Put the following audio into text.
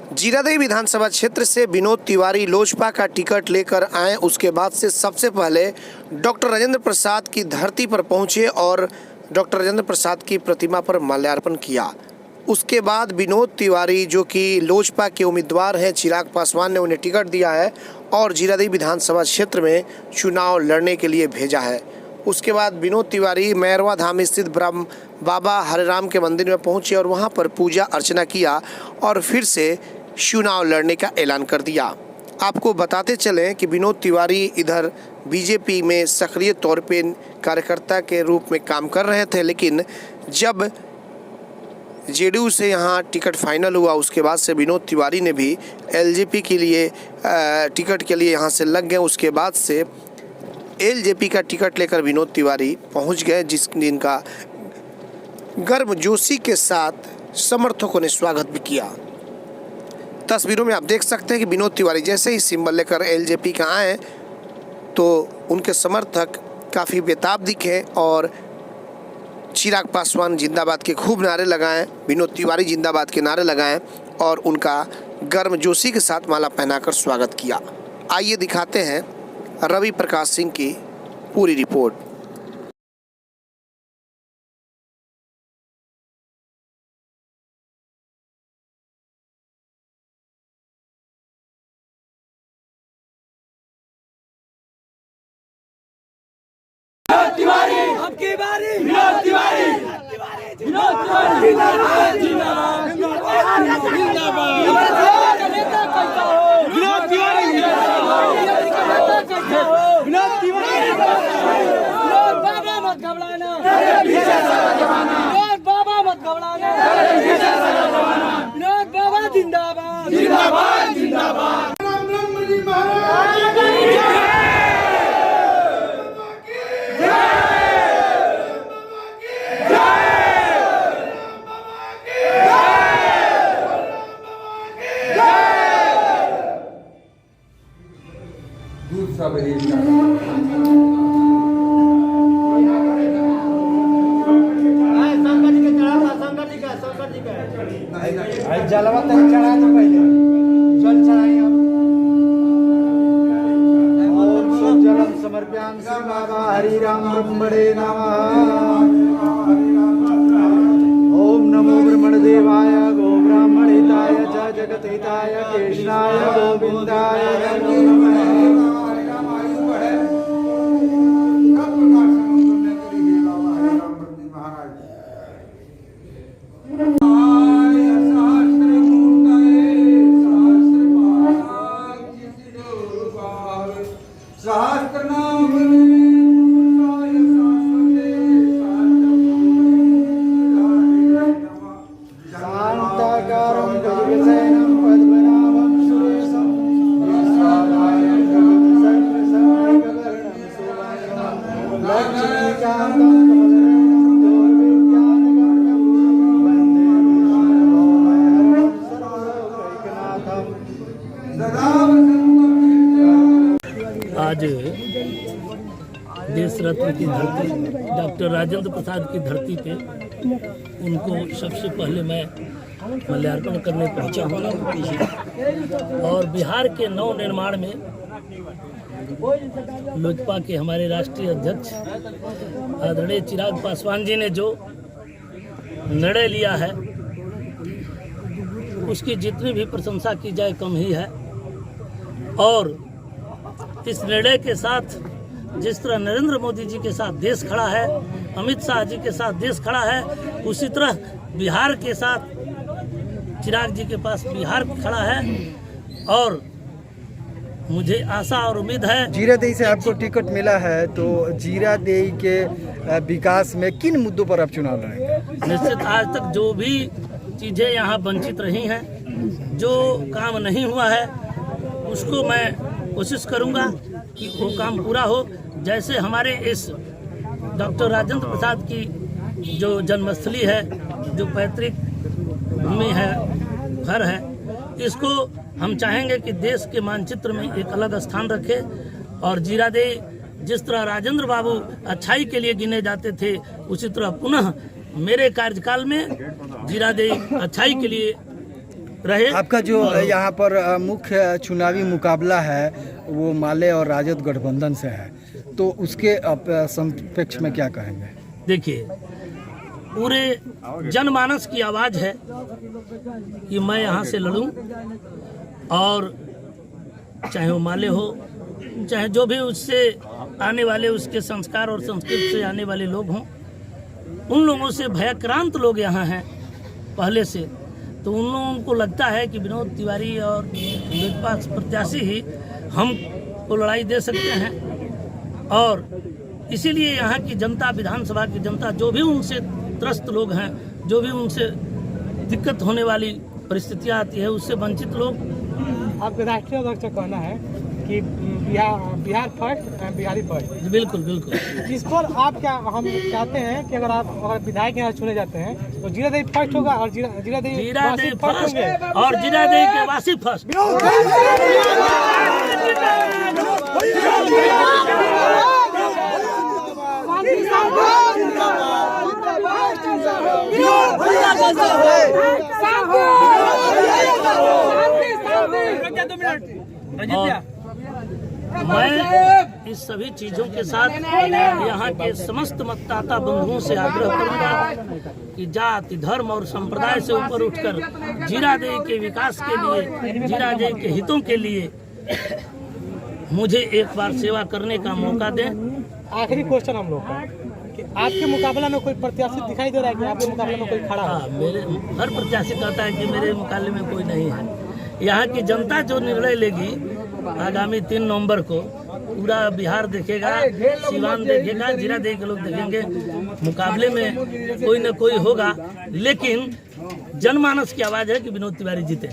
जीरादेई विधानसभा क्षेत्र से विनोद तिवारी लोजपा का टिकट लेकर आए। उसके बाद से सबसे पहले डॉक्टर राजेंद्र प्रसाद की धरती पर पहुंचे और डॉक्टर राजेंद्र प्रसाद की प्रतिमा पर माल्यार्पण किया। उसके बाद विनोद तिवारी जो कि लोजपा के उम्मीदवार हैं, चिराग पासवान ने उन्हें टिकट दिया है और जीरादेई विधानसभा क्षेत्र में चुनाव लड़ने के लिए भेजा है। उसके बाद विनोद तिवारी मैरवा धाम स्थित ब्रह्म बाबा हरिराम के मंदिर में पहुंचे और वहां पर पूजा अर्चना किया और फिर से चुनाव लड़ने का ऐलान कर दिया। आपको बताते चलें कि विनोद तिवारी इधर बीजेपी में सक्रिय तौर पे कार्यकर्ता के रूप में काम कर रहे थे, लेकिन जब जेडीयू से यहाँ टिकट फाइनल हुआ उसके बाद से विनोद तिवारी ने भी एलजेपी के लिए टिकट के लिए यहाँ से लग गए। उसके बाद से एलजेपी का टिकट लेकर विनोद तिवारी पहुँच गए, जिनका गर्मजोशी के साथ समर्थकों ने स्वागत भी किया। तस्वीरों में आप देख सकते हैं कि विनोद तिवारी जैसे ही सिंबल लेकर एलजेपी का आए तो उनके समर्थक काफ़ी बेताब दिखे और चिराग पासवान जिंदाबाद के खूब नारे लगाएं, विनोद तिवारी जिंदाबाद के नारे लगाएं और उनका गर्मजोशी के साथ माला पहनाकर स्वागत किया। आइए दिखाते हैं रवि प्रकाश सिंह की पूरी रिपोर्ट। आपकी बारी विनोद तिवारी विनोद तिवारी जिंदाबाद जिंदाबाद जिंदाबाद विनोद तिवारी विनोद तिवारी विनोद बाबा मत घबराना, विनोद बाबा मत घबराना, विनोद बाबा जिंदाबाद जिंदाबाद जिंदाबाद। ब्रह्म जी महाराज जलवा तक चढ़ा दो, पहले जल चढ़ाइए। ओम शुभ जलम समर्पयामि श्री बाबा हरिराम ब्रह्मणे नमः। ओम नमो ब्रह्मणदेवाय गो ब्राह्मणिताय च जगतहिताय कृष्णाय गोविंदाय नमो नमः। आज देश रत्न की धरती डॉक्टर राजेंद्र प्रसाद की धरती पे उनको सबसे पहले मैं माल्यार्पण करने पहुंचा हूँ और बिहार के नव निर्माण में लोजपा के हमारे राष्ट्रीय अध्यक्ष आदरणीय चिराग पासवान जी ने जो निर्णय लिया है उसकी जितनी भी प्रशंसा की जाए कम ही है। और इस निर्णय के साथ जिस तरह नरेंद्र मोदी जी के साथ देश खड़ा है, अमित शाह जी के साथ देश खड़ा है, उसी तरह बिहार के साथ चिराग जी के पास बिहार खड़ा है। और मुझे आशा और उम्मीद है जीरादेई से आपको टिकट मिला है तो जीरादेई के विकास में किन मुद्दों पर आप चुनाव लड़ेंगे? निश्चित आज तक जो भी चीज़ें यहाँ वंचित रही हैं, जो काम नहीं हुआ है, उसको मैं कोशिश करूँगा कि वो काम पूरा हो। जैसे हमारे इस डॉक्टर राजेंद्र प्रसाद की जो जन्मस्थली है, जो पैतृक भूमि है, घर है, इसको हम चाहेंगे कि देश के मानचित्र में एक अलग स्थान रखे। और जीरादेई जिस तरह राजेंद्र बाबू अच्छाई के लिए गिने जाते थे, उसी तरह पुनः मेरे कार्यकाल में जीरादेई अच्छाई के लिए रहे। आपका जो यहाँ पर मुख्य चुनावी मुकाबला है वो माले और राजद गठबंधन से है, तो उसके समकक्ष में क्या कहेंगे? देखिए, पूरे जनमानस की आवाज़ है कि मैं यहाँ से लड़ूं, और चाहे वो माले हो, चाहे जो भी उससे आने वाले, उसके संस्कार और संस्कृति से आने वाले लोग हों, उन लोगों से भयाक्रांत लोग यहाँ हैं पहले से। तो उन लोगों को लगता है कि विनोद तिवारी और भाजपा प्रत्याशी ही हमको लड़ाई दे सकते हैं, और इसीलिए यहाँ की जनता, विधानसभा की जनता, जो भी उनसे त्रस्त लोग हैं, जो भी उनसे दिक्कत होने वाली परिस्थितियाँ आती है, उससे वंचित लोग। आपके राष्ट्रीय अध्यक्ष का कहना है कि बिहार फर्स्ट, बिहारी फर्स्ट। बिल्कुल बिल्कुल। इस पर आप क्या, हम चाहते हैं कि अगर विधायक यहाँ चुने जाते हैं तो जीरादेई फर्स्ट होगा और जीरादेई फर्स्ट होंगे और जीरादेई के वासी फर्स्ट। मैं इस सभी चीजों के साथ यहाँ के समस्त मतदाता बंधुओं से आग्रह करूंगा कि जाति, धर्म और संप्रदाय से ऊपर उठकर जीरादेई के विकास के लिए, जीरादेई के हितों के लिए मुझे एक बार सेवा करने का मौका दें। आखिरी क्वेश्चन हम लोग का, कि आपके मुकाबला में कोई प्रत्याशी दिखाई दे रहा है कि आपके मुकाबले में कोई खड़ा है? हाँ, मेरे हर प्रत्याशी कहता है कि मेरे मुकाबले में कोई नहीं है। यहाँ की जनता जो निर्णय लेगी आगामी 3 नवंबर को, पूरा बिहार देखेगा, सीवान देखेगा, जीरादेई के लोग देखेंगे। मुकाबले में कोई न कोई होगा, लेकिन जनमानस की आवाज़ है कि विनोद तिवारी जीते।